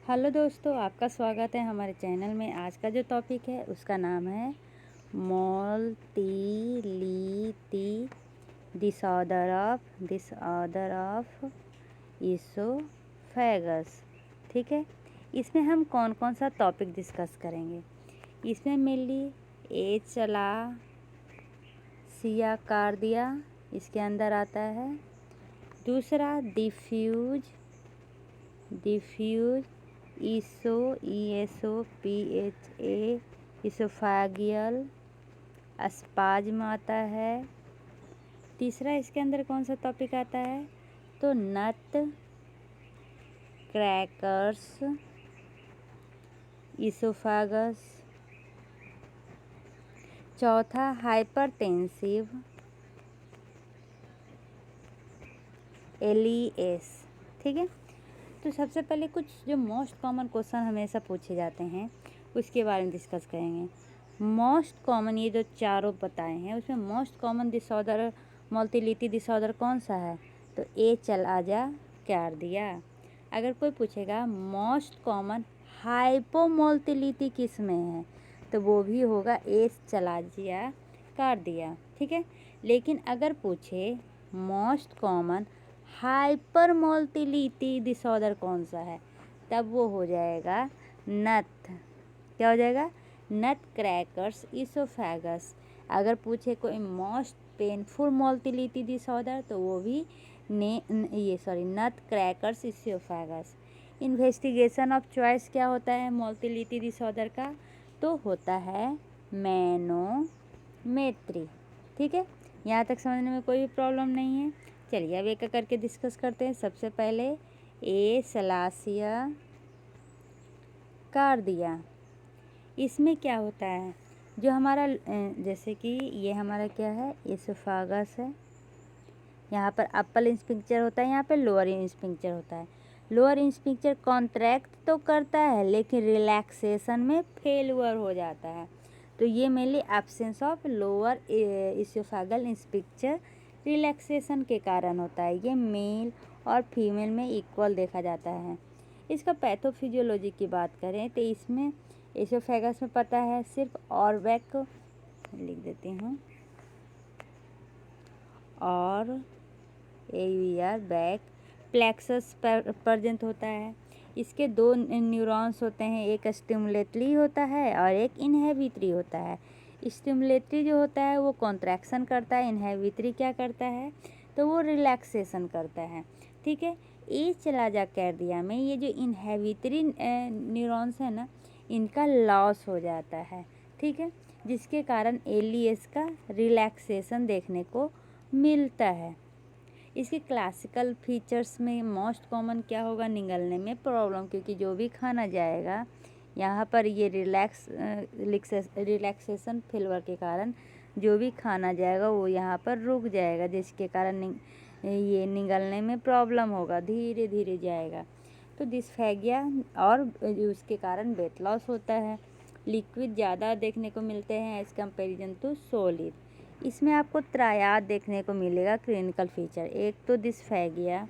Hello दोस्तों, आपका स्वागत है हमारे चैनल में। आज का जो टॉपिक है उसका नाम है मोटिलिटी डिसऑर्डर ऑफ इसोफेगस। ठीक है, इसमें हम कौन कौन सा टॉपिक डिस्कस करेंगे। इसमें मेनली एचलासिया कार्डिया इसके अंदर आता है। दूसरा डिफ्यूज इसोफेगियल अस्पाज्म आता है। तीसरा इसके अंदर कौन सा टॉपिक आता है, तो नट क्रैकर्स इसोफेगस। चौथा हाइपरटेंसिव एलिएस। ठीक है, तो सबसे पहले कुछ जो मोस्ट कॉमन क्वेश्चन हमेशा पूछे जाते हैं उसके बारे में डिस्कस करेंगे। मोस्ट कॉमन ये जो चारों बताए हैं उसमें most common disorder motility disorder कौन सा है, तो एचलासिया कार्डिया। अगर कोई पूछेगा मोस्ट कॉमन हाइपोमोटिलिटी किस में है, तो वो भी होगा एचलासिया कार्डिया। ठीक है, लेकिन अगर पूछे most common hyper motility disorder कौन सा है, तब वो हो जाएगा क्या हो जाएगा, नट क्रैकर्स इसोफेगस। अगर पूछे कोई मोस्ट पेनफुल मोटिलिटी डिसऑर्डर, तो वो भी nutcracker oesophagus. Investigation of choice क्या होता है मोटिलिटी डिसऑर्डर का, तो होता है मैनोमेट्री। ठीक है, यहाँ तक समझने में कोई भी प्रॉब्लम नहीं है। चलिए अब एक एक करके डिस्कस करते हैं। सबसे पहले एचलासिया कार्डिया, इसमें क्या होता है, जो हमारा जैसे कि ये हमारा क्या है, इसोफेगस है। यहाँ पर अपर स्फिंक्टर होता है, यहाँ पे लोअर स्फिंक्टर होता है। लोअर स्फिंक्टर कॉन्ट्रैक्ट तो करता है लेकिन रिलैक्सेशन में फेलुअर हो जाता है। तो ये mainly absence of lower oesophageal sphincter relaxation के कारण होता है। ये मेल और फीमेल में इक्वल देखा जाता है। इसका पैथोफिजियोलॉजी की बात करें तो इसमें इसोफेगस में पता है सिर्फ ऑर्बैक लिख देती हूँ, और एवीआर बैक प्लेक्सस प्रेजेंट होता है। इसके दो न्यूरॉन्स होते हैं, एक स्टिमुलेटरी होता है और एक इनहिबिटरी होता है। स्टिमुलेटरी जो होता है वो कॉन्ट्रैक्शन करता है, इनहिबिटरी क्या करता है, तो वो रिलैक्सेशन करता है। ठीक है, एचलासिया कार्डिया में ये जो इनहिबिटरी न्यूरॉन्स है ना, इनका लॉस हो जाता है। ठीक है, जिसके कारण एलिएस का रिलैक्सेशन देखने को मिलता है। इसके क्लासिकल फीचर्स में मोस्ट कॉमन क्या होगा, निगलने में प्रॉब्लम, क्योंकि जो भी खाना जाएगा यहाँ पर ये रिलैक्सेशन फेलवर के कारण जो भी खाना जाएगा वो यहाँ पर रुक जाएगा, जिसके कारण ये निगलने में प्रॉब्लम होगा, धीरे धीरे जाएगा। तो डिस्फेगिया और उसके कारण वेट लॉस होता है। लिक्विड ज़्यादा देखने को मिलते हैं एज कंपेरिजन टू सॉलिड। इसमें आपको त्रायाद देखने को मिलेगा क्लिनिकल फीचर, एक तो डिस्फेगिया,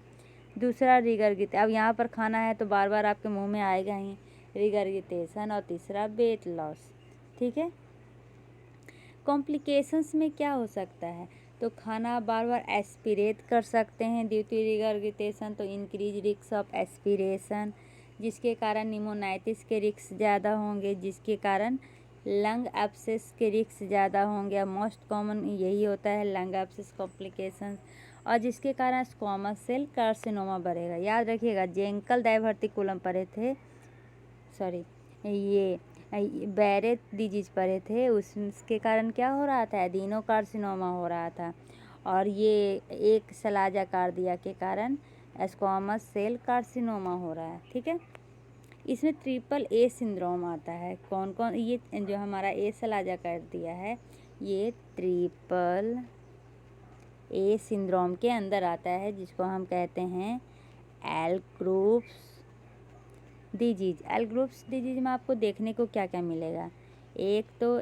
दूसरा रिगरगिटेशन, अब यहाँ पर खाना है तो बार बार आपके मुंह में आएगा ही, रिगरगिटेशन, और तीसरा वेट लॉस। ठीक है, कॉम्प्लिकेशंस में क्या हो सकता है, तो खाना बार बार एस्पिरेट कर सकते हैं ड्यू टू रिगरगिटेशन, तो इंक्रीज रिस्क ऑफ एस्पिरेशन, जिसके कारण निमोनाइटिस के रिस्क ज़्यादा होंगे, जिसके कारण लंग एब्सेस के रिस्क ज़्यादा होंगे। मोस्ट कॉमन यही होता है लंग एब्सेस कॉम्प्लिकेशन, और जिसके कारण स्क्वामस सेल कार्सिनोमा बढ़ेगा। याद रखिएगा, जेंकल डाइवर्टिकुलम पढ़े थे, सॉरी ये बैरेट डिजीज पढ़े थे, उसके कारण क्या हो रहा था, एडिनो कार्सिनोमा हो रहा था, और ये एक सलाजा कार्डिया के कारण स्क्वामस सेल कार्सिनोमा हो रहा है। ठीक है, इसमें ट्रिपल ए सिंड्रोम आता है। कौन कौन, ये जो हमारा ए सलाजा कार्डिया है ये ट्रिपल ए सिंड्रोम के अंदर आता है, जिसको हम कहते हैं L groups disease. L groups disease में आपको देखने को क्या क्या मिलेगा, एक तो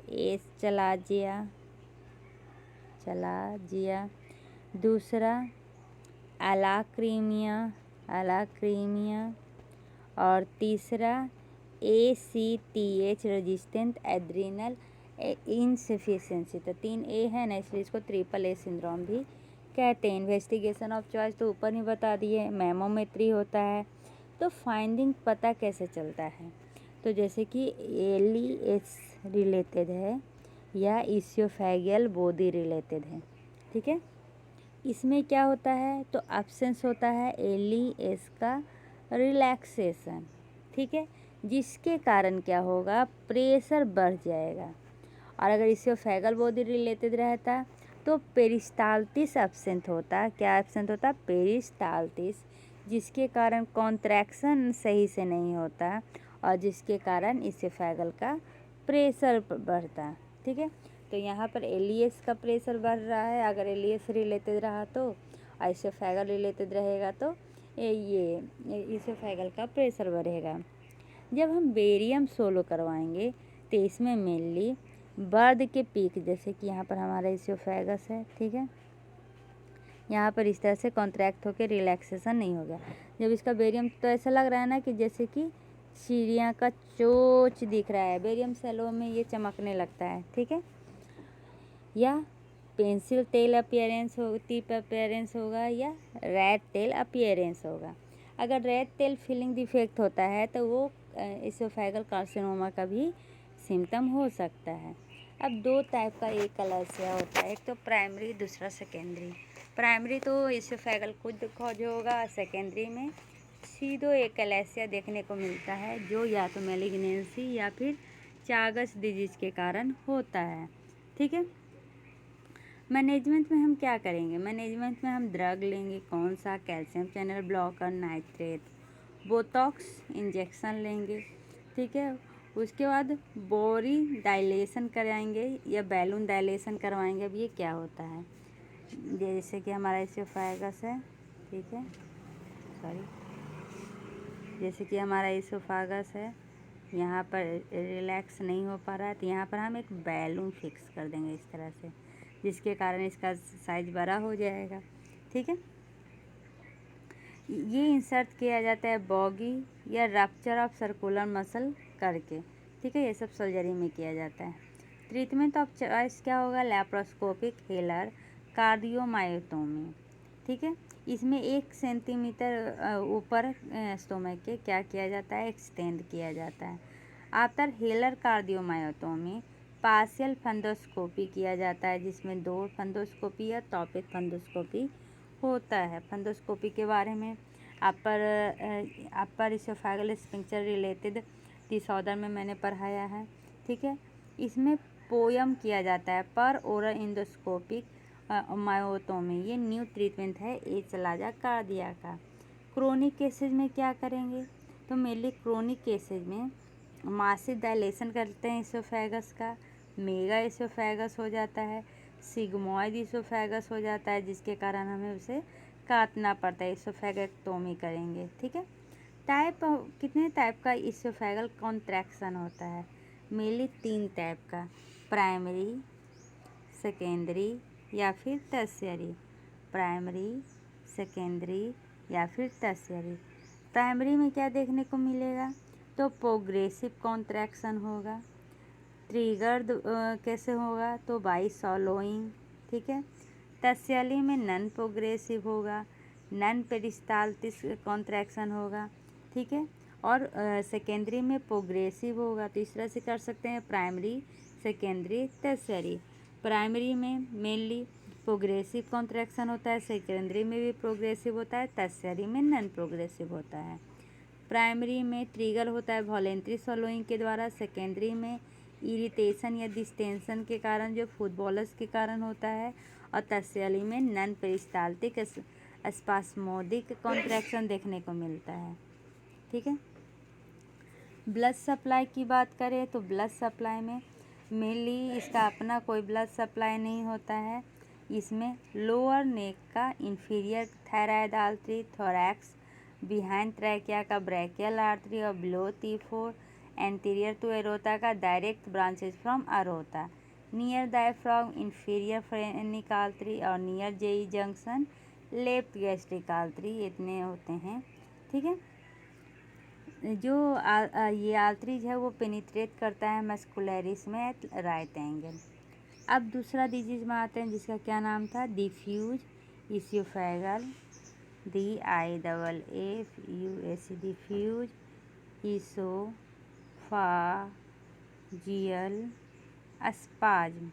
चलाजिया, दूसरा अलाक्रीमिया, और तीसरा ACTH रेजिस्टेंट एड्रीनल इनसफिशिएंसी। तो 3A है ना, इसलिए इसको AAA सिंड्रोम भी कहते हैं। इन्वेस्टिगेशन ऑफ चॉइस तो ऊपर ही बता दिए, मैमोमेट्री होता है। तो फाइंडिंग पता कैसे चलता है, तो जैसे कि LES रिलेटेड है या इसोफेगियल बॉडी रिलेटेड है, ठीक है। इसमें क्या होता है, तो एब्सेंस होता है LES का रिलैक्सेशन, ठीक है, जिसके कारण क्या होगा, प्रेशर बढ़ जाएगा। और अगर इसोफेगल बॉडी रिलेटेड रहता तो पेरिस्टाल्टिस एब्सेंट होता। क्या एब्सेंट होता, पेरिस्टाल्टिस, जिसके कारण कॉन्ट्रैक्शन सही से नहीं होता और जिसके कारण इसोफेगल का प्रेशर बढ़ता, ठीक है। तो यहाँ पर LES का प्रेशर बढ़ रहा है, अगर LES रिलेटेड रहा तो, इसोफेगल रिलेटेड रहेगा तो ये इसोफेगल का प्रेशर बढ़ेगा। जब हम बेरियम सोलो करवाएंगे तो इसमें मेनली बर्द के पीक, जैसे कि यहाँ पर हमारा इसोफेगस है, ठीक है, यहाँ पर इस तरह से कॉन्ट्रैक्ट होकर रिलैक्सेशन नहीं होगा। जब इसका बेरियम, तो ऐसा लग रहा है ना कि जैसे कि चिड़िया का चोंच दिख रहा है, बेरियम सेलों में ये चमकने लगता है, ठीक है। या पेंसिल टेल अपीयरेंस होगा या रैट टेल अपीयरेंस होगा। अगर रैट टेल फीलिंग डिफेक्ट होता है तो वो इसोफेगल कार्सिनोमा का भी सिम्टम हो सकता है। अब दो टाइप का एक कलसिया होता है, एक तो प्राइमरी, दूसरा सेकेंडरी। प्राइमरी तो इसोफेगल खुद कॉज होगा, सेकेंडरी में सीधो एक कलसिया देखने को मिलता है जो या तो मैलिग्नेंसी या फिर चागस डिजीज के कारण होता है, ठीक है। मैनेजमेंट में हम क्या करेंगे, मैनेजमेंट में हम ड्रग लेंगे, कौन सा, calcium channel blocker, nitrate, Botox injection लेंगे, ठीक है। उसके बाद बोरी डायलेशन कराएंगे या बैलून डायलेशन करवाएंगे। अब ये क्या होता है, जैसे कि हमारा इसोफेगस है, ठीक है, जैसे कि हमारा इसोफेगस है, यहाँ पर रिलैक्स नहीं हो पा रहा है, तो यहाँ पर हम एक बैलून फिक्स कर देंगे इस तरह से, जिसके कारण इसका साइज बड़ा हो जाएगा, ठीक है। ये इंसर्ट किया जाता है बॉगी या रप्चर ऑफ सर्कुलर मसल करके, ठीक है, ये सब सर्जरी में किया जाता है। ट्रीटमेंट ऑफ चॉइस क्या होगा, लैप्रोस्कोपिक हेलर कार्डियोमायोटोमी, ठीक है। इसमें 1 सेंटीमीटर ऊपर स्टोमक के क्या किया जाता है, एक्सटेंड किया जाता है। आफ्टर हेलर कार्डियोमायोटोमी पार्शियल फंडोस्कोपी किया जाता है, जिसमें 2 फंडोस्कोपी या टॉपिक फंडोस्कोपी होता है। फंडोस्कोपी के बारे में अपर इसोफेगल स्फिंक्टर रिलेटेड डिसऑर्डर में मैंने पढ़ाया है, ठीक है। इसमें पोयम किया जाता है पर ओरल इंडोस्कोपिक मायोटोमी, ये न्यू ट्रीटमेंट है एचलाजा कार्डिया का। क्रोनिक केसेज में क्या करेंगे, तो मेनली क्रोनिक केसेज में मासिव डायलेशन करते हैं इसोफेगस का, मेगा इसोफेगस हो जाता है, सिग्मॉइड इसोफेगस हो जाता है, जिसके कारण हमें उसे काटना पड़ता है, इसोफेगेक्टोमी करेंगे, ठीक है। कितने टाइप का इसोफेगल कॉन्ट्रैक्शन होता है, मेनली 3 टाइप का, प्राइमरी, सेकेंडरी या फिर टर्शियरी। प्राइमरी, सेकेंडरी या फिर टर्शियरी। प्राइमरी में क्या देखने को मिलेगा, तो प्रोग्रेसिव कॉन्ट्रैक्शन होगा। ट्रिगर्ड कैसे होगा, तो बाई सॉलोइंग, ठीक है। टर्शियरी में नॉन प्रोग्रेसिव होगा, नॉन पेरिस्टाल्टिस कॉन्ट्रैक्शन होगा, ठीक है। और सेकेंडरी में प्रोग्रेसिव होगा। तो इस तरह से कर सकते हैं प्राइमरी, सेकेंडरी, टर्शियरी। प्राइमरी में मेनली प्रोग्रेसिव कॉन्ट्रैक्शन होता है, सेकेंडरी में भी प्रोग्रेसिव होता है, टर्शियरी में नॉन प्रोग्रेसिव होता है। प्राइमरी में ट्रिगर होता है वॉलेंट्री सॉलोइंग के द्वारा, सेकेंडरी में इरिटेशन या डिस्टेंशन के कारण जो फुटबॉलर्स के कारण होता है, और टर्शियरी में नॉन पेरिस्टाल्टिक स्पास्मोडिक कॉन्ट्रैक्शन देखने को मिलता है, ठीक है। ब्लड सप्लाई की बात करें तो ब्लड सप्लाई में मेनली इसका अपना कोई ब्लड सप्लाई नहीं होता है। इसमें लोअर नेक का inferior thyroid artery, thorax, behind trachea का ब्रैकियल आर्टरी और below T4 anterior to aorta का direct branches from aorta, near diaphragm inferior phrenic artery और near GE junction left gastric artery, इतने होते हैं, ठीक है। ये आर्टरीज है वो पेनिट्रेट करता है मस्कुलरिस में एट राइट एंगल। अब दूसरा डिजीज में आते हैं जिसका क्या नाम था, डिफ्यूज इसियोफेगल, DIFFUS, डिफ्यूज इसोफाजियल अस्पाज्म।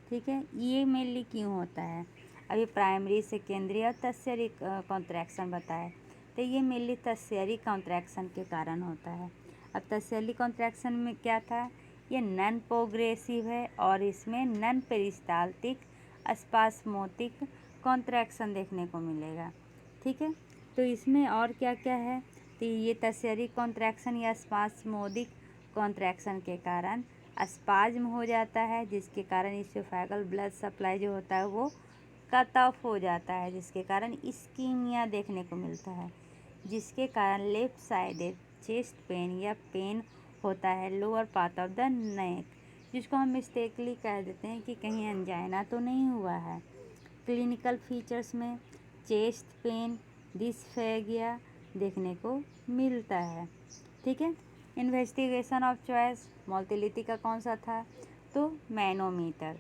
ठीक है, ये मेनली क्यों होता है, अभी प्राइमरी सेकेंडरी और टर्शियरी कॉन्ट्रैक्शन बताया, तो ये मेनली टर्शियरी कॉन्ट्रैक्शन के कारण होता है। अब टर्शियरी कॉन्ट्रैक्शन में क्या था, ये नॉन प्रोग्रेसिव है और इसमें नॉन पेरिस्टाल्टिक स्पास्मोटिक कॉन्ट्रैक्शन देखने को मिलेगा। ठीक है, तो इसमें और क्या क्या है, तो ये टर्शियरी कॉन्ट्रैक्शन या स्पास्मोदिक कॉन्ट्रैक्शन के कारण स्पाज्म हो जाता है, जिसके कारण इसोफेगल ब्लड सप्लाई जो होता है वो कट ऑफ हो जाता है, जिसके कारण इस्कीमिया देखने को मिलता है, जिसके कारण लेफ्ट साइडेड चेस्ट पेन या पेन होता है lower part of the neck, जिसको हम मिस्टेकली कह देते हैं कि कहीं एंजाइना तो नहीं हुआ है। क्लिनिकल फीचर्स में चेस्ट पेन, डिस्फेगिया देखने को मिलता है। ठीक है, इन्वेस्टिगेशन ऑफ चॉइस मोटिलिटी का कौन सा था, तो मैनोमीटर।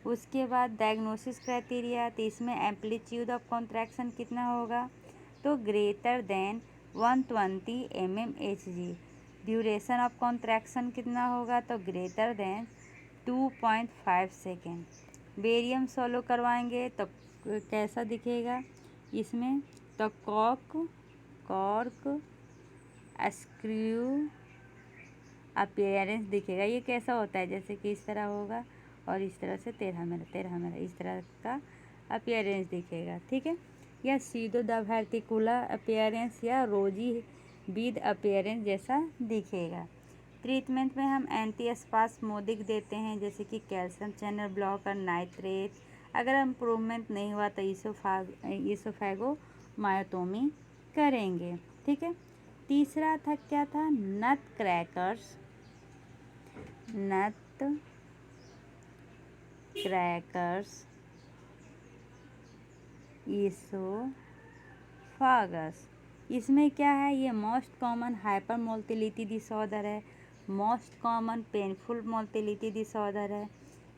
उसके बाद डायग्नोसिस क्राइटेरिया, तो इसमें एम्पलीट्यूड ऑफ कॉन्ट्रैक्शन कितना होगा, तो greater then 120 mmHg। Duration of contraction कितना होगा, तो greater then 2.5 second. Barium solo करवाएंगे तो कैसा दिखेगा इसमें, तो कॉर्क स्क्रू अपीयरेंस दिखेगा। ये कैसा होता है, जैसे कि इस तरह होगा और इस तरह से 13 मेरा इस तरह का अपीयरेंस दिखेगा। ठीक है, या सीडो द वर्टिकुलर अपीयरेंस या रोजी बीद अपीयरेंस जैसा दिखेगा। ट्रीटमेंट में हम एंटी स्पास्मोदिक देते हैं, जैसे कि कैल्शियम चैनल ब्लॉकर, नाइट्रेट। अगर इम्प्रूवमेंट नहीं हुआ तो इसोफेगोमायोटोमी करेंगे। ठीक है, तीसरा था क्या था, नट क्रैकर्स इसोफागस। इसमें क्या है, ये most common hyper motility disorder है, most common painful motility disorder है।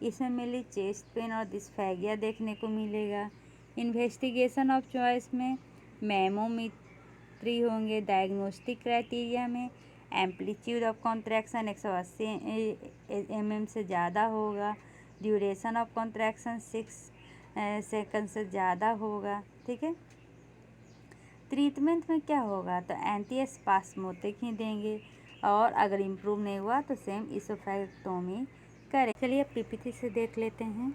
इसमें मेनली चेस्ट पेन और डिस्फेगिया देखने को मिलेगा। इन्वेस्टिगेशन ऑफ चॉइस में मैमोमेट्री होंगे। डायग्नोस्टिक क्राइटेरिया में एम्पलीट्यूड ऑफ कॉन्ट्रैक्शन 180 mm से ज़्यादा होगा। ड्यूरेशन ऑफ कॉन्ट्रैक्शन 6 सेकंड से ज़्यादा होगा। ठीक है, ट्रीटमेंट में क्या होगा, तो एंटी स्पास्मोटिक ही देंगे और अगर इम्प्रूव नहीं हुआ तो सेम इसोफेगोटोमी करें। चलिए पीपीटी से देख लेते हैं।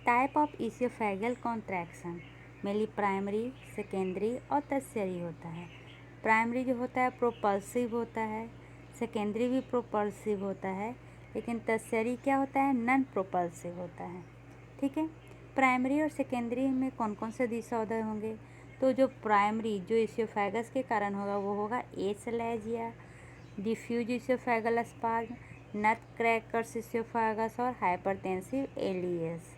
Type of oesophageal contraction mainly primary, secondary और टर्शियरी होता है। प्राइमरी जो होता है प्रोपल्सिव होता है, सेकेंडरी भी प्रोपल्सिव होता है, लेकिन टर्शियरी क्या होता है, नॉन प्रोपल्सिव होता है। ठीक है, प्राइमरी और सेकेंडरी में कौन कौन से डिसऑर्डर होंगे, तो जो प्राइमरी जो इसोफेगस के कारण होगा वो होगा एचलैजिया, diffuse oesophageal spasm, nutcracker oesophagus और हाइपरटेंसिव एलियस।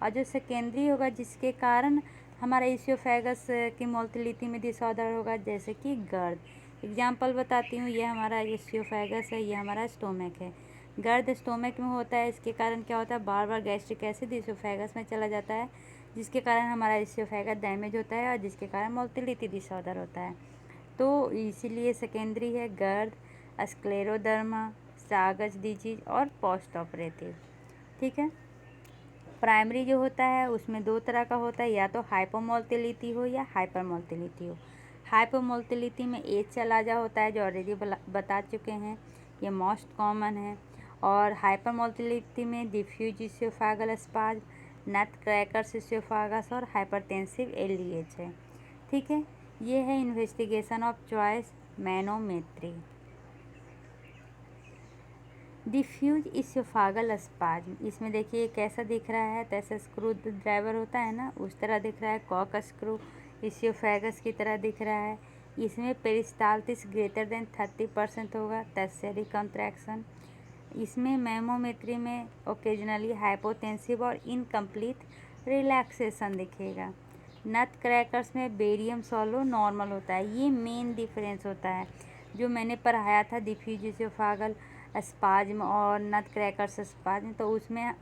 और जो सेकेंडरी होगा जिसके कारण हमारा इसोफेगस की मोटिलिटी में डिसऑर्डर होगा, जैसे कि गर्द। एग्जांपल बताती हूँ, ये हमारा इसोफेगस है, ये हमारा स्टोमक है। गर्द स्टोमक में होता है, इसके कारण क्या होता है, बार बार गैस्ट्रिक एसिड इसोफेगस में चला जाता है, जिसके कारण हमारा इसोफेगस डैमेज होता है और जिसके कारण मोटिलिटी डिसऑर्डर होता है। तो इसीलिए सेकेंडरी है गर्द, स्क्लेरोडर्मा, सागज डिजीज और पोस्ट ऑपरेटिव। ठीक है, प्राइमरी जो होता है उसमें दो तरह का होता है, या तो हाइपोमोटिलिटी हो या हाइपरमोटिलिटी हो। हाइपोमोटिलिटी में एज चलाजा होता है, जो ऑलरेडी बता चुके हैं, ये मोस्ट कॉमन है। और हाइपरमोटिलिटी में diffuse oesophageal spasm, nutcracker oesophagus और हाइपरटेंसिव एलिएच है। ठीक है, ये है investigation of choice manometry. Diffuse oesophageal spasm, इसमें देखिए कैसा दिख रहा है, जैसे स्क्रू ड्राइवर होता है ना, उस तरह दिख रहा है, कॉक स्क्रू इसोफेगस की तरह दिख रहा है। इसमें पेरिस्टाल्टिस ग्रेटर देन 30% होगा, टर्शियरी कॉन्ट्रैक्शन। इसमें मैमोमेट्री में ओकेजनली हाइपोटेंसिव और इनकम्प्लीट रिलैक्सेशन दिखेगा। नट क्रैकर्स में बेरियम सोलो नॉर्मल होता है, ये मेन डिफरेंस होता है। जो मैंने पढ़ाया था डिफ्यूज इसोफेगल स्पाज्म और नट क्रैकर्स स्पाज्म, तो उसमें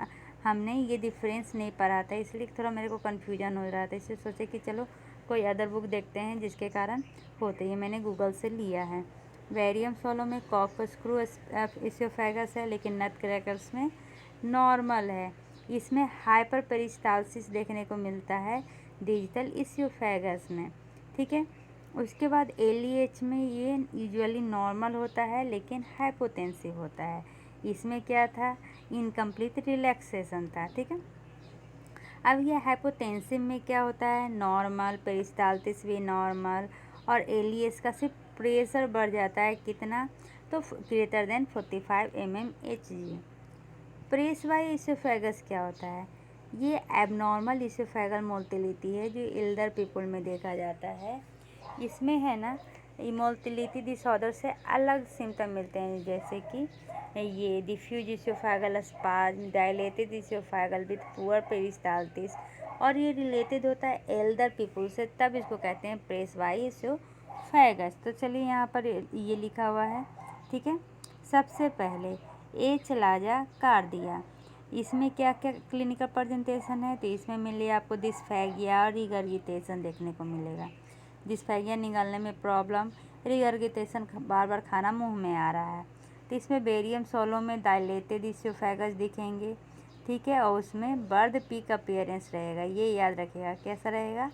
हमने ये डिफरेंस नहीं पढ़ा था, इसलिए थोड़ा मेरे को कन्फ्यूजन हो रहा था। इसलिए सोचे कि चलो कोई अदर बुक देखते हैं जिसके कारण होते। ये मैंने गूगल से लिया है। वेरियम सोलो में कॉर्कस्क्रू इसोफेगस है, लेकिन नट क्रैकर्स में नॉर्मल है। इसमें हाइपर पेरिस्टाल्सिस देखने को मिलता है डिजिटल इसोफेगस में, ठीक है। उसके बाद एलईएच में ये यूजुअली नॉर्मल होता है लेकिन हाइपोटेंसिव होता है। इसमें क्या था, इनकम्प्लीट रिलैक्सेशन था, ठीक है। अब ये हाइपोटेंसिव में क्या होता है, नॉर्मल, पेरिस्टाल्टिस भी नॉर्मल, और एलईएच का सिर्फ प्रेशर बढ़ जाता है कितना, तो greater than 45 mmHg। Presbyesophagus क्या होता है, ये एबनॉर्मल इसोफेगल मोटिलिटी है जो एल्डर पीपल में देखा जाता है। इसमें है ना, मोटिलिटी डिसऑर्डर से अलग सिम्टम मिलते हैं, जैसे कि ये diffuse oesophageal spasm, dilated oesophageal with poor peristalsis, और ये रिलेटेड होता है एल्डर पीपल से, तब इसको कहते हैं प्रेस वाई इसोफेगस। तो चलिए यहाँ पर ये लिखा हुआ है, ठीक है। सबसे पहले एच लाजा कार्डिया, इसमें क्या क्या क्लिनिकल प्रेजेंटेशन है, तो इसमें मिले आपको डिस्फेगिया और रिगर्गिटेशन देखने को मिलेगा। डिस्फेगिया निगलने में प्रॉब्लम, रिगर्गिटेशन बार बार खाना मुंह में आ रहा है। तो इसमें बेरियम सोलो में डायलेटेड इसोफेगस दिखेंगे, ठीक है, और उसमें बर्ड पीक अपीयरेंस रहेगा। ये याद रखिएगा, कैसा रहेगा,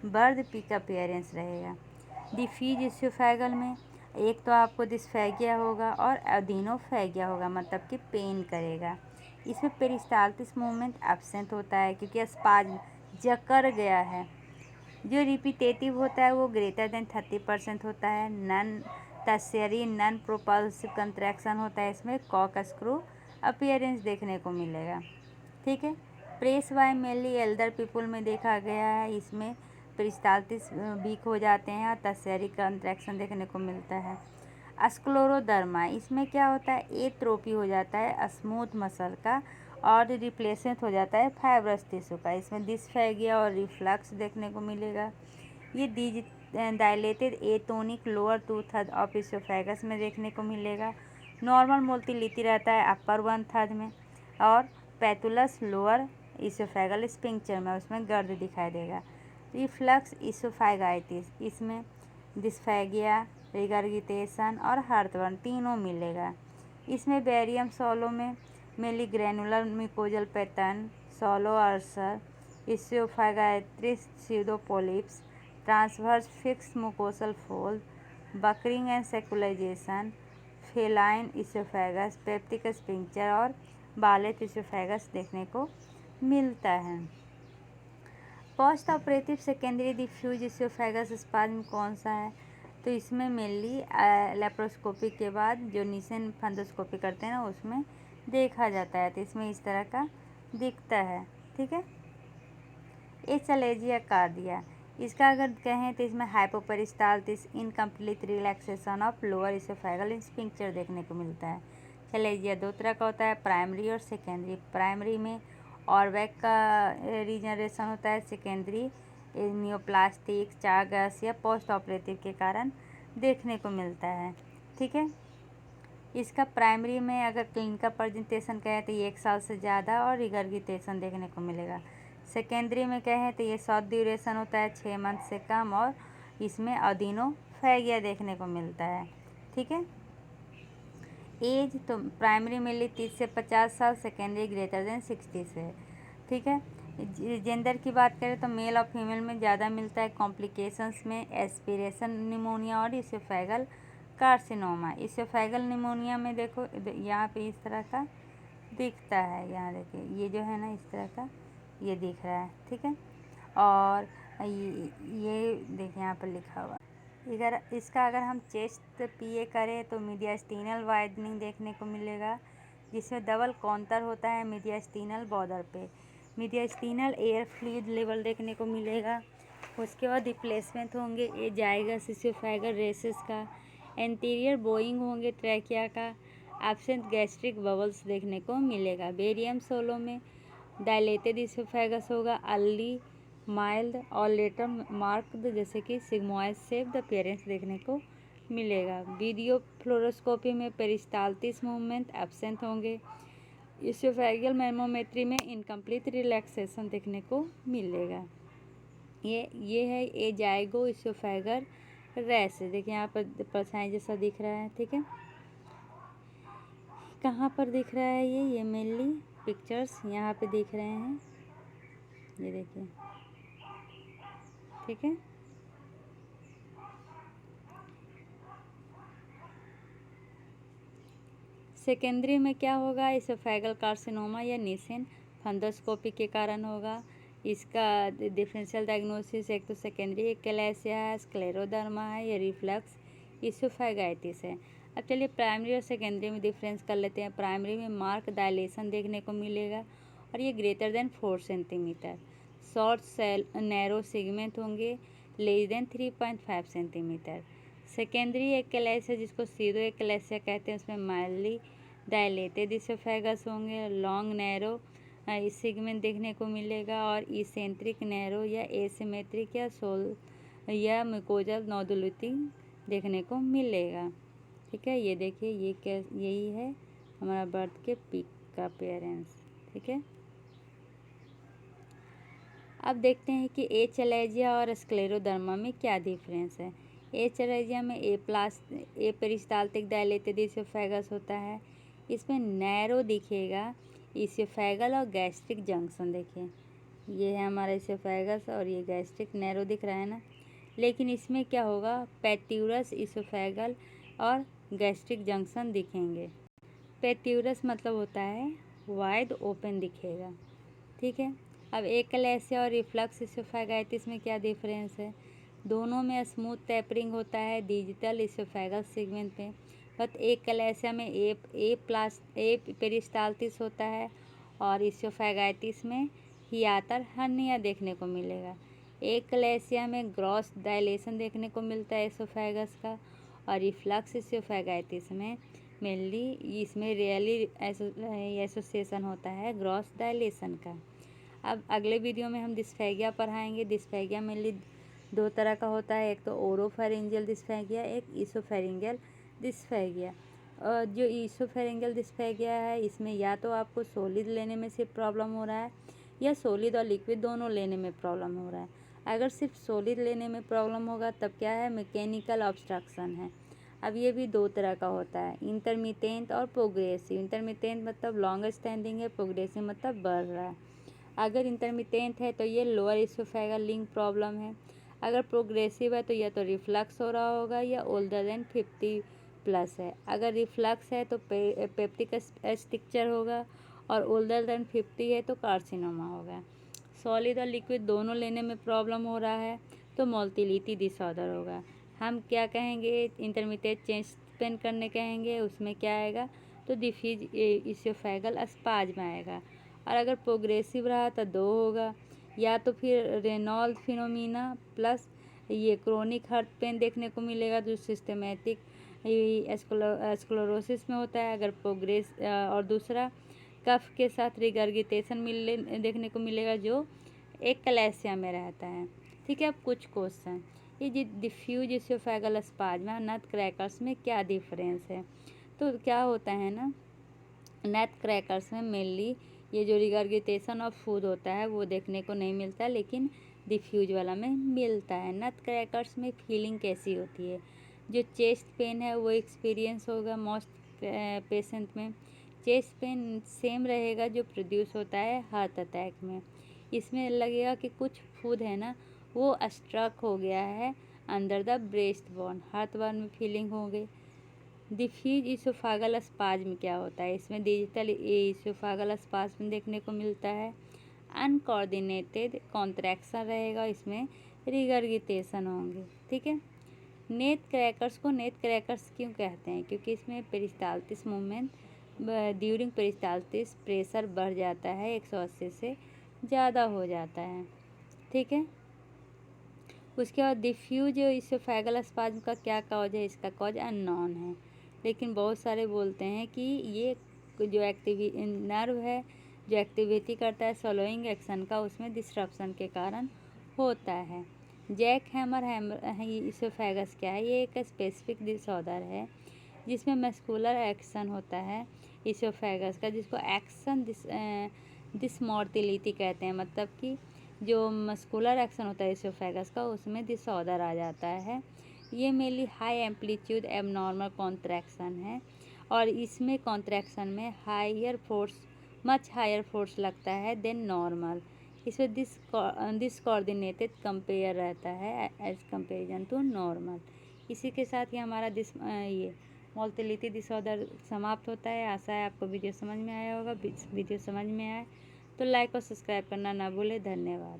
बर्ड पीक अपीयरेंस रहेगा। डिफ्यूज इसोफेगल में एक तो आपको डिस्फेगिया होगा और एडिनोफेगिया होगा, मतलब कि पेन करेगा। इसमें पेरिस्टाल्टिस मूवमेंट एब्सेंट होता है क्योंकि स्पाज्म जकड़ गया है। जो रिपीटेटिव होता है वो ग्रेटर देन 30% होता है। Non tertiary non propulsive contraction होता है, इसमें कॉर्कस्क्रू अपीयरेंस देखने को मिलेगा, ठीक है। Presby mainly elder people में देखा गया है। इसमें पेरिस्टाल्टिस वीक हो जाते हैं और टर्शियरी कंट्रैक्शन देखने को मिलता है। स्क्लेरोडर्मा, इसमें क्या होता है, एट्रोफी हो जाता है स्मूथ मसल का और रिप्लेसमेंट हो जाता है फाइब्रस टिश्यू का। इसमें डिस्फेगिया और रिफ्लक्स देखने को मिलेगा। ये dilated atonic lower two third of esophagus में देखने को मिलेगा। नॉर्मल मोटिलिटी रहता है अपर 1/3 में, और पैथुलस लोअर इसोफेगल स्पिंक्चर में, उसमें गर्द दिखाई देगा। रिफ्लक्स इसोफेगाइटिस, इसमें डिस्फेगिया, रिगर्गिटेशन और हार्टबर्न तीनों मिलेगा। इसमें बेरियम सोलो में mainly granular mucosal pattern, shallow ulcer, oesophagitis pseudopolyps, transverse fix mucosal fold, puckering and sacculation, feline oesophagus, peptic stricture और बालेट इसोफेगस देखने को मिलता है। Post operative secondary diffuse oesophagus spasm कौन सा है, तो इसमें मेनली लेप्रोस्कोपी के बाद जो नीसन फंडोस्कोपी करते हैं ना, उसमें देखा जाता है। तो इसमें इस तरह का दिखता है, ठीक है। एचलेजिया कार्डिया, इसका अगर कहें तो इसमें hypoperistalsis, incomplete relaxation of lower oesophageal sphincter देखने को मिलता है। चलेजिया दो तरह का होता है, प्राइमरी और सेकेंडरी। प्राइमरी में ऑर्वैक का रीजनरेशन होता है, सेकेंडरी नियोप्लास्टिक, चागस या पोस्ट ऑपरेटिव के कारण देखने को मिलता है, ठीक है। इसका प्राइमरी में अगर क्लिनिकल प्रेजेंटेशन कहें तो ये 1 साल से ज़्यादा और रिगर्गिटेशन देखने को मिलेगा। सेकेंडरी में कहें तो ये शॉर्ट ड्यूरेशन होता है, 6 मंथ से कम, और इसमें एडिनोफेगिया देखने को मिलता है, ठीक है। एज तो प्राइमरी मेनली 30 से 50 साल, सेकेंडरी ग्रेटर देन 60 से, ठीक है। जेंडर की बात करें तो मेल और फीमेल में ज़्यादा मिलता है। कॉम्प्लिकेशंस में एस्पिरेशन निमोनिया और इसोफेगल कार्सिनोमा। इसोफेगल निमोनिया में देखो यहाँ पे इस तरह का दिखता है, यहाँ देखिए ये जो है ना इस तरह का ये दिख रहा है, ठीक है। और ये देखिए यहाँ पर लिखा हुआ, इधर इसका अगर हम चेस्ट पीए करें तो मीडियास्टिनल वाइडनिंग देखने को मिलेगा, जिसमें डबल काउंटर होता है मीडियास्टिनल बॉर्डर पे। मीडियास्टिनल एयर फ्लूइड लेवल देखने को मिलेगा। उसके बाद रिप्लेसमेंट होंगे ये जाइगस इसोफेगल रेसेस का, एंटीरियर बोइंग होंगे ट्रैकिया का, एब्सेंट गैस्ट्रिक बबल्स देखने को मिलेगा। बेरियम सोलो में डायलेटेड इसोफेगस होगा, अर्ली माइल्ड और लेटर मार्क्ड जैसे कि सिग्मोइड शेप्ड अपीयरेंस देखने को मिलेगा। वीडियो फ्लोरोस्कोपी में पेरिस्टाल्टिस मूवमेंट एब्सेंट होंगे। इसोफेगियल मैमोमेट्री में इनकम्प्लीट रिलैक्सेशन देखने को मिलेगा। ये है ए जाइगो इसोफेगर रैश। देखिए यहाँ पर परछाई जैसा दिख रहा है, ठीक है। कहाँ पर दिख रहा है ये मेनली पिक्चर्स यहाँ पे दिख रहे हैं, ये देखिए, ठीक है। सेकेंडरी में क्या होगा, इसोफेगल कार्सिनोमा या निसेन फंडोस्कोपी के कारण होगा। इसका डिफरेंशियल डायग्नोसिस एक तो सेकेंडरी एक्लेसिया है, स्क्लेरोडर्मा है या रिफ्लक्स इसोफेगाइटिस है। अब चलिए प्राइमरी और सेकेंडरी में डिफरेंस कर लेते हैं। प्राइमरी में मार्क डायलेशन देखने को मिलेगा और ये greater than 4 centimetre. Short cell narrow segment होंगे, less than 3.5 centimetre. Secondary achalasia जिसको सीरो एक्लेसिया कहते हैं, उसमें माइल्डली डायलेटेड इसोफेगस होंगे, लॉन्ग नैरो सेगमेंट देखने को मिलेगा और इसेंट्रिक नैरो या एसिमेट्रिक या सोल या म्यूकोजल नोडुलिटी देखने को मिलेगा, ठीक है। ये देखिए ये क्या, यही है हमारा बर्थ के पीक का अपीयरेंस, ठीक है। अब देखते हैं कि एचेलेजिया और स्क्लेरोडर्मा में क्या डिफरेंस है। एचेलेजिया में ए पेरिस्टाल्टिक डायलेटेड इसोफेगस होता है। इसमें नैरो दिखेगा इसोफेगल और गैस्ट्रिक जंक्शन। देखिए ये है हमारा इसोफेगस और ये गैस्ट्रिक नैरो दिख रहा है ना। लेकिन इसमें क्या होगा, पेट्यूरस इसोफेगल और गैस्ट्रिक जंक्शन दिखेंगे। पेट्यूरस मतलब होता है वाइड ओपन दिखेगा, ठीक है। अब एक्लेसिया और रिफ्लक्स इसोफेगाइटिस में क्या डिफरेंस है। दोनों में स्मूथ टेपरिंग होता है डिजिटल इसोफेगल सेगमेंट पे, बट एक्लेसिया में ए पेरिस्टाल्टिस होता है और इसोफेगाइटिस में हियाटर हर्निया देखने को मिलेगा। एक्लेसिया में ग्रॉस डायलेशन देखने को मिलता है इसोफेगस का और रिफ्लक्स इसोफेगाइटिस में मेनली इसमें रियली एसोसिएशन होता है ग्रॉस डायलेशन का। अब अगले वीडियो में हम डिस्फेगिया पढ़ाएंगे। डिस्फेगिया मेनली 2 तरह का होता है, एक तो ओरोफेरिंजियल डिस्फेगिया, एक इसोफेरिंजियल डिस्फेगिया। और जो इसोफेरिंजियल डिस्फेगिया है इसमें या तो आपको सॉलिड लेने में सिर्फ प्रॉब्लम हो रहा है या सॉलिड और लिक्विड दोनों लेने में प्रॉब्लम हो रहा है। अगर सिर्फ सॉलिड लेने में प्रॉब्लम होगा तब क्या है, मैकेनिकल ऑब्स्ट्रक्शन है। अब ये भी 2 तरह का होता है, इंटरमिटेंट और प्रोग्रेसिव। इंटरमिटेंट मतलब लॉन्ग स्टैंडिंग है, प्रोग्रेसिव मतलब बढ़ रहा है। अगर इंटरमिटेंट है तो ये लोअर इसोफेगल लिंग प्रॉब्लम है। अगर प्रोग्रेसिव है तो या तो रिफ्लक्स हो रहा होगा या ओल्डर देन 50+ है। अगर रिफ्लक्स है तो पेप्टिक स्ट्रक्चर होगा और ओल्डर देन 50 है तो कार्सिनोमा होगा। सॉलिड और लिक्विड दोनों लेने में प्रॉब्लम हो रहा है तो मोटिलिटी डिसऑर्डर होगा। हम क्या कहेंगे, इंटरमिटेंट चेस्ट पेन करने कहेंगे, उसमें क्या आएगा तो डिफ्यूज इसोफेगल अस्पाज्म आएगा। और अगर प्रोग्रेसिव रहा तो 2 होगा, या तो फिर रेनॉल्ड फिनोमिना प्लस ये क्रोनिक हार्ट पेन देखने को मिलेगा जो सिस्टमेटिक स्क्लेरोसिस में होता है। अगर प्रोग्रेस और दूसरा कफ के साथ रिगर्गिटेशन देखने को मिलेगा जो एक्लेसिया में रहता है, ठीक है। अब कुछ क्वेश्चन, ये डिफ्यूज इसोफेगल स्पाज्म नट क्रैकर्स में क्या डिफरेंस है। तो क्या होता है ना, नट क्रैकर्स में मेनली ये जो रिगर्गिटेशन ऑफ फूड होता है वो देखने को नहीं मिलता, लेकिन डिफ्यूज वाला में मिलता है। नट क्रैकर्स में फीलिंग कैसी होती है, जो चेस्ट पेन है वो एक्सपीरियंस होगा मोस्ट पेशेंट में। चेस्ट पेन सेम रहेगा जो प्रोड्यूस होता है हार्ट अटैक में। इसमें लगेगा कि कुछ फूड है ना वो स्ट्रक हो गया है under the breast bone, heart bone में फीलिंग हो गई। डिफ्यूज इसोफेगल स्पाज्म क्या होता है, इसमें डिजिटल इसोफेगल स्पाज्म देखने को मिलता है। अनकोऑर्डिनेटेड कॉन्ट्रैक्शन रहेगा, इसमें रिगर्गिटेशन होंगे, ठीक है। नेट क्रैकर्स को नेट क्रैकर्स क्यों कहते हैं, क्योंकि इसमें पेरिस्टाल्टिस मूवमेंट ड्यूरिंग पेरिस्टाल्टिस प्रेशर बढ़ जाता है, 180 से ज़्यादा हो जाता है, ठीक है। उसके बाद डिफ्यूज इसोफेगल स्पाज्म का क्या कॉज है, इसका कॉज अननोन है, लेकिन बहुत सारे बोलते हैं कि ये जो नर्व है जो एक्टिविटी करता है सॉलोइंग एक्शन का, उसमें डिस्ट्रप्शन के कारण होता है। जैक हैमर इसोफेगस क्या है? ये एक स्पेसिफिक डिसऑर्डर है जिसमें मस्कुलर एक्शन होता है इसोफेगस का, जिसको एक्शन डिसमोटिलिटी कहते हैं। मतलब कि जो मस्कुलर एक्शन होता है इसोफेगस का, उसमें डिसऑर्डर आ जाता है। ये mainly high amplitude abnormal contraction है और इसमें कॉन्ट्रैक्शन में मच हायर फोर्स लगता है देन नॉर्मल। इसमें डिसकोऑर्डिनेटेड कंपेयर रहता है एज कंपेरिजन टू नॉर्मल। इसी के साथ ही हमारा ये मोटिलिटी डिसऑर्डर समाप्त होता है। आशा है आपको वीडियो समझ में आया होगा। वीडियो समझ में आए तो लाइक और सब्सक्राइब करना ना भूलें। धन्यवाद।